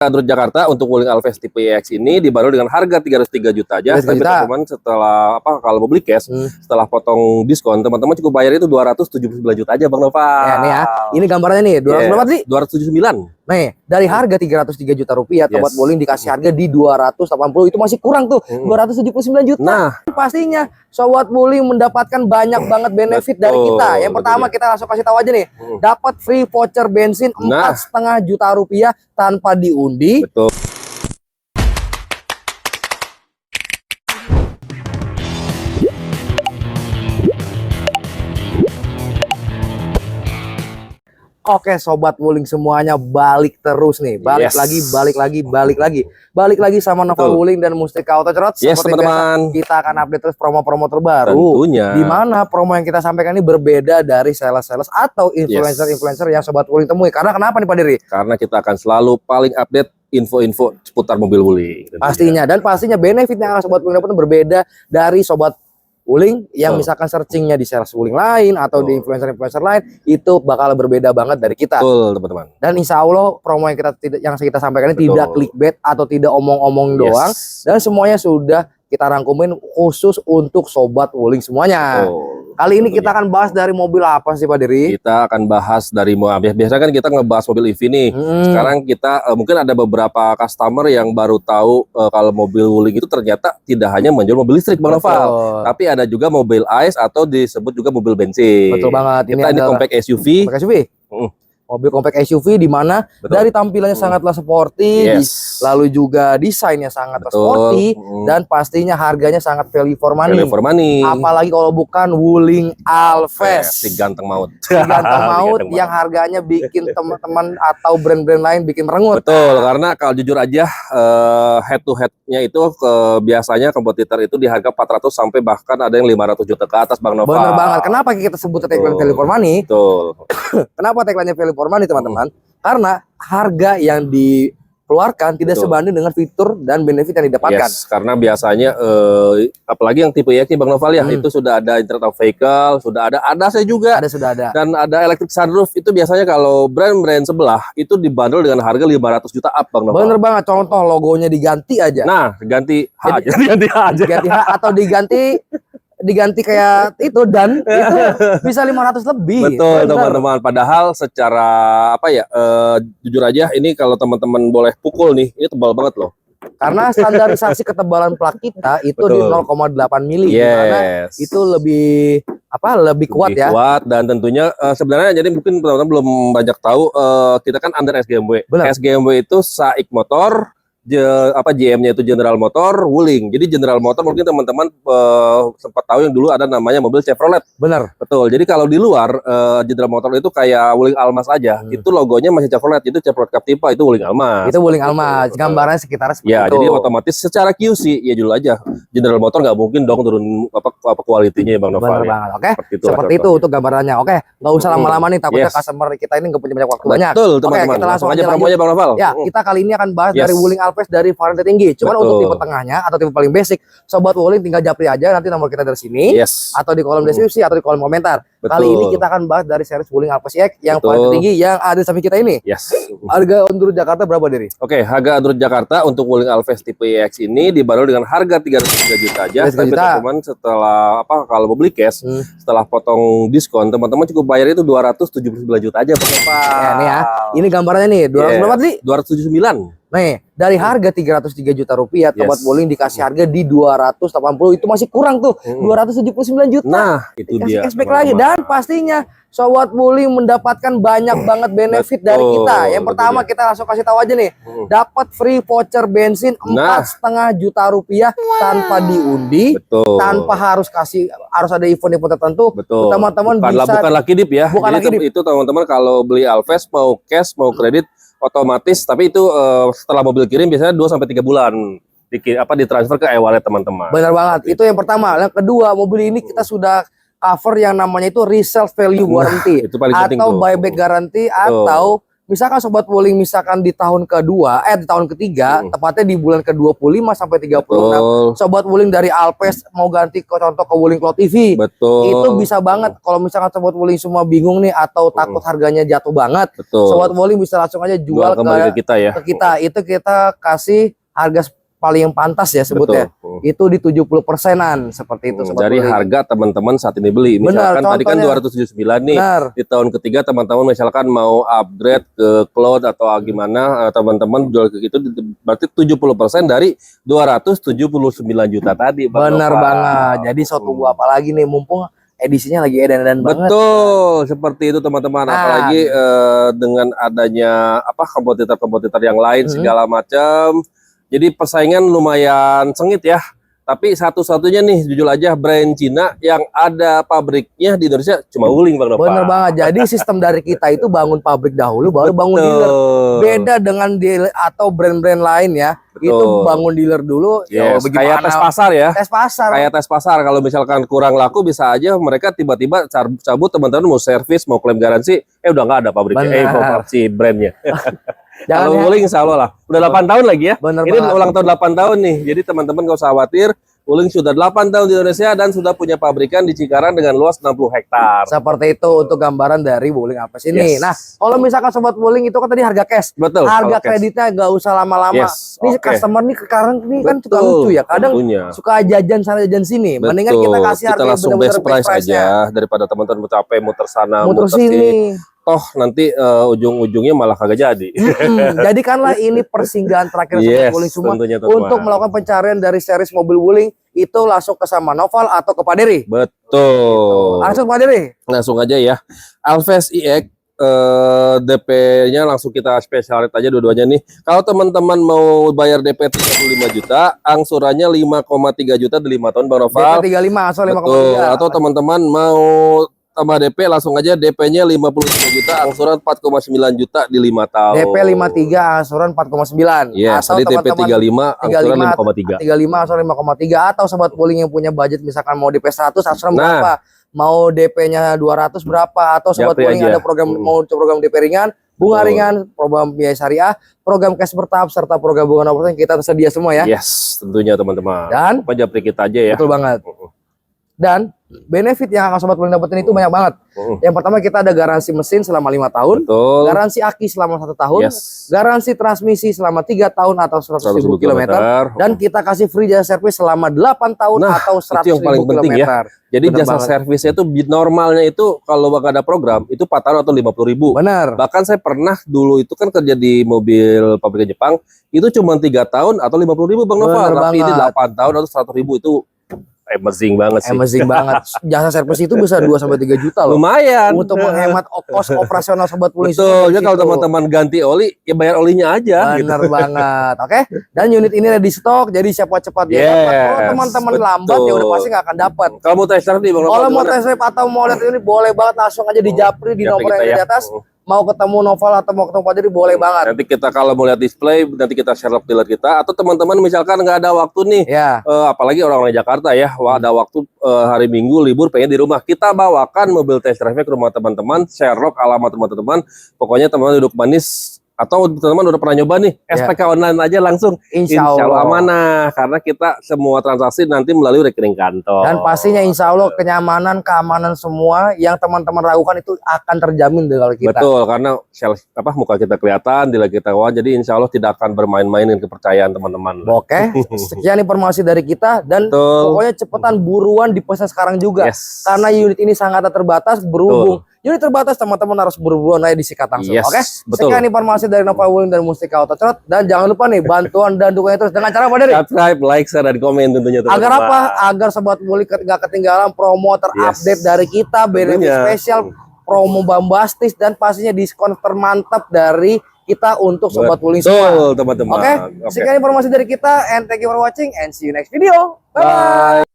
Menurut Jakarta untuk Wuling Alphard tipe EX ini dibanderol dengan harga 303 juta aja. Tapi teman-teman setelah kalau mau beli cash, setelah potong diskon, teman-teman cukup bayar itu 279 juta aja Bang Nova. Ya, nih ya. Ini gambarnya nih, 200 berapa sih? 279. Nih, dari harga 303 juta rupiah, Sobat Wuling dikasih harga di 280, itu masih kurang tuh, 279 juta. Nah, pastinya Sobat Wuling mendapatkan banyak banget benefit dari kita. Yang pertama kita langsung kasih tahu aja nih, dapat free voucher bensin 4,5 juta rupiah tanpa diundi. Betul. Oke Sobat Wuling semuanya, balik terus nih, balik lagi sama Nova Wuling dan Mustika Auto Cerot. Seperti teman-teman, kita akan update terus promo-promo terbaru. Tentunya. Di mana promo yang kita sampaikan ini berbeda dari sales-sales atau influencer-influencer yang Sobat Wuling temui. Karena kenapa nih Pak Diri? Karena kita akan selalu paling update info-info seputar mobil Wuling. Pastinya, dan pastinya benefit yang akan Sobat Wuling dapat berbeda dari Sobat Wuling yang misalkan searchingnya di sales Wuling lain atau di influencer-influencer lain, itu bakal berbeda banget dari kita. Betul teman-teman. Dan insya Allah promo yang kita sampaikan ini tidak clickbait atau tidak omong-omong doang, dan semuanya sudah kita rangkumin khusus untuk Sobat Wuling semuanya. Kali ini kita akan bahas dari mobil apa sih Pak Diri? Kita akan bahas dari biasanya kan kita ngebahas mobil EV nih. Sekarang kita mungkin ada beberapa customer yang baru tahu kalau mobil Wuling itu ternyata tidak hanya menjual mobil listrik Bang Noval, tapi ada juga mobil ICE atau disebut juga mobil bensin. Betul banget. Ini compact SUV. Mobil compact SUV di mana dari tampilannya sangatlah sporty, lalu juga desainnya sangat sporty, dan pastinya harganya sangat value for money. Apalagi kalau bukan Wuling Alphard, si ganteng maut. Si ganteng maut yang harganya bikin teman-teman atau brand-brand lain bikin merengut. Betul, karena kalau jujur aja head to headnya itu biasanya kompetitor itu di harga 400 sampai bahkan ada yang 500 juta ke atas Bang Nova. Bener banget. Kenapa kita sebut tagline value for money? Betul. Kenapa tagline value for money teman-teman? Karena harga yang dikeluarkan tidak sebanding dengan fitur dan benefit yang didapatkan. Karena biasanya apalagi yang tipe EX nih Bang Noval ya, itu sudah ada Internet of Vehicle, sudah ada ADAS juga. Sudah ada. Dan ada electric sunroof. Itu biasanya kalau brand-brand sebelah itu dibanderol dengan harga 500 juta up Bang Noval. Bener banget, contoh logonya diganti aja. Nah, ganti H aja. Diganti H atau diganti kayak itu, dan itu bisa 500 lebih. Betul teman-teman. Padahal secara jujur aja ini kalau teman-teman boleh pukul nih, ini tebal banget loh. Karena standarisasi ketebalan plat kita itu di 0,8 mili, dimana itu lebih kuat ya. Kuat, dan tentunya sebenarnya jadi mungkin teman-teman belum banyak tahu, kita kan under SGMW. SGMW itu SAIC Motor, GM-nya itu General Motor, Wuling. Jadi General Motor mungkin teman-teman sempat tahu yang dulu ada namanya mobil Chevrolet. Benar. Betul. Jadi kalau di luar General Motor itu kayak Wuling Almas aja. Itu logonya masih Chevrolet. Itu Chevrolet Captiva, itu Wuling Almas. Itu Wuling Almas. Gambarnya sekitar seperti itu. Jadi otomatis secara QC ya dulu aja. General Motor nggak mungkin dong turun kualitinya ya Bang Nova. Benar banget. Oke. Seperti itu untuk gambarannya. Oke. Nggak usah lama-lama nih, takutnya customer kita ini nggak punya banyak waktu banyak. Betul teman-teman. Kita langsung aja promonya Bang Noval. Ya, kita kali ini akan bahas dari Wuling Alphard dari varian tertinggi. Cuman untuk tipe tengahnya atau tipe paling basic, Sobat Wuling tinggal japri aja nanti nomor kita dari sini, atau di kolom deskripsi atau di kolom komentar. Kali ini kita akan bahas dari series Wuling Alphard EX yang paling tertinggi yang ada di samping kita ini. Harga untuk Jakarta berapa Diri? Oke, harga untuk Jakarta untuk Wuling Alphard tipe EX ini dibanderol dengan harga 303 juta aja. Tapi teman-teman setelah kalau mau beli cash, setelah potong diskon, teman-teman cukup bayar itu 279 juta aja Nih ya. Ini gambarnya nih, 200 berapa sih? 279. Nih, dari harga 303 juta rupiah, Sobat Wuling dikasih harga di 280, itu masih kurang tuh, 279 juta. Nah, itu dia. Cashback lagi, dan pastinya Sobat Wuling mendapatkan banyak banget benefit dari kita. Yang pertama kita langsung kasih tahu aja nih, dapat free voucher bensin 4,5 juta rupiah tanpa diundi, tanpa harus ada event-event tertentu. Teman-teman bukan laki dip ya. Jadi itu teman-teman kalau beli Alphard mau cash mau kredit otomatis, tapi itu setelah mobil kirim biasanya 2-3 bulan ditransfer ke e-wallet teman-teman. Benar banget. Itu yang pertama. Yang kedua, mobil ini kita sudah cover yang namanya itu resale value warranty, itu paling penting atau buyback garanti, atau misalkan sobat wuling misalkan di tahun kedua, di tahun ketiga, tepatnya di bulan ke-25 sampai 36, sobat wuling dari Alphest mau ganti ke contoh ke Wuling Cloud TV. Betul. Itu bisa banget kalau misalkan sobat wuling semua bingung nih atau takut harganya jatuh banget. Sobat wuling bisa langsung aja jual ke kita ya. Ke kita. Itu kita kasih harga paling yang pantas ya sebutnya. Itu di 70%-an seperti itu sobat dari wuling. Harga teman-teman saat ini beli. Misalkan tadi kan 279 nih. Di tahun ketiga teman-teman misalkan mau upgrade ke cloud atau gimana, teman-teman jual ke itu berarti 70% dari 279 juta tadi. Benar banget. Jadi tunggu apa lagi nih, mumpung edisinya lagi edan-edan banget. Betul, seperti itu teman-teman. Apalagi dengan adanya kompetitor-kompetitor yang lain segala macam. Jadi persaingan lumayan sengit ya. Tapi satu-satunya nih jujur aja brand Cina yang ada pabriknya di Indonesia cuma Wuling Bang Nova. Bener banget. Jadi sistem dari kita itu bangun pabrik dahulu baru bangun dealer. Beda dengan dealer atau brand-brand lain ya. Betul. Itu bangun dealer dulu. Kayak tes pasar ya. Tes pasar. Kayak tes pasar. Kalau misalkan kurang laku bisa aja mereka tiba-tiba cabut, teman-teman mau servis, mau klaim garansi, udah nggak ada pabriknya, si brandnya. Kalau Wuling insya Allah lah. Udah 8 tahun lagi ya. Bener ini ulang tahun 8 tahun nih. Jadi teman-teman gak usah khawatir. Wuling sudah 8 tahun di Indonesia dan sudah punya pabrikan di Cikarang dengan luas 60 hektar. Seperti itu untuk gambaran dari Wuling Alphest ini. Nah, kalau misalkan sobat Wuling itu kan tadi harga cash. Betul. Harga kreditnya gak usah lama-lama. Ini customer nih sekarang ini kan suka lucu ya. Kadang suka jajan sana jajan sini. Mendingan kita kasih harga yang langsung best price aja daripada teman-teman capek muter sana muter sini. Toh nanti ujung-ujungnya malah kagak jadi. Jadikanlah ini persinggahan terakhir sobat Wuling semua untuk melakukan pencarian dari series mobil Wuling itu langsung ke sama Noval atau ke Pak Dery. Betul. Langsung Pak Dery. Langsung aja ya. Alphest iX DP-nya langsung kita spesial rate aja dua-duanya nih. Kalau teman-teman mau bayar DP 35 juta, angsurannya 5,3 juta di 5 tahun Bang Noval. DP 35 angsuran 5,3. Atau teman-teman mau tambah DP langsung aja DP-nya 53 juta, angsuran 4,9 juta di 5 tahun. DP 53 angsuran 4,9. Atau tadi DP 35 angsuran 5,3. 35 angsuran 5,3 atau sobat Wuling yang punya budget misalkan mau DP 100 angsuran berapa? Mau DP-nya 200 berapa? Atau sobat Wuling ada program mau program DP ringan, bunga ringan, program biaya syariah, program cash bertahap serta program bunga operasional kita tersedia semua ya. Tentunya teman-teman. Dan japri kita aja ya. Betul banget. Dan benefit yang akan sobat Wuling dapetin itu banyak banget. Yang pertama kita ada garansi mesin selama 5 tahun, garansi aki selama 1 tahun, garansi transmisi selama 3 tahun atau 100.000 km, dan kita kasih free jasa servis selama 8 tahun atau 100.000 km. Ya. Jadi jasa servisnya itu normalnya itu kalau bakal ada program itu 4 tahun atau 50.000. Benar. Bahkan saya pernah dulu itu kan kerja di mobil pabrik Jepang itu cuma 3 tahun atau 50.000 Bang Noval. Tapi ini 8 tahun atau 100.000 itu amazing banget sih. Amazing banget. Jasa servis itu bisa 2-3 juta loh. Lumayan. Untuk menghemat kos operasional sobat Wuling. Betul. Ya kalau teman-teman ganti oli, ya bayar olinya aja. Bener banget. Oke. Dan unit ini ready stock. Jadi siapa cepat dia dapat. Kalau teman-teman lambat ya udah pasti nggak akan dapat. Kalau mau test drive nih Bang Noval. Kalau mau test drive atau mau lihat ini boleh banget langsung aja di japri di nomor yang di atas. Mau ketemu Noval atau mau ketemu Pak Dery boleh banget. Nanti kita kalau mau lihat display, nanti kita share ke dealer kita. Atau teman-teman misalkan nggak ada waktu nih, apalagi orang-orang Jakarta ya, ada waktu hari Minggu libur pengen di rumah, kita bawakan mobil test drive ke rumah teman-teman, share alamat rumah teman-teman. Pokoknya teman-teman duduk manis. Atau teman-teman udah pernah nyoba nih, SPK online aja langsung. Insya Allah amanah, karena kita semua transaksi nanti melalui rekening kantor. Dan pastinya insya Allah kenyamanan, keamanan semua yang teman-teman ragukan itu akan terjamin dari kita. Betul, karena muka kita kelihatan, dealer kita kawan, jadi insya Allah tidak akan bermain-main dengan kepercayaan teman-teman. Oke, sekian informasi dari kita dan pokoknya cepetan buruan dipesan sekarang juga. Karena unit ini sangat terbatas berhubung. Unit terbatas teman-teman harus buru-buru naik di sikat langsung. Oke, sekian informasi dari Nova Wuling dan Mustika Auto Trot. Dan jangan lupa nih bantuan dan dukungan terus dengan cara apa Dery? Subscribe, like, share, dan komen tentunya. Agar apa? Agar sobat Wuling gak ketinggalan promo terupdate dari kita, benefit spesial, promo bombastis dan pastinya diskon termantap dari kita untuk sobat Wuling semua. Teman-teman. Oke, sekian informasi dari kita and thank you for watching and see you next video. Bye.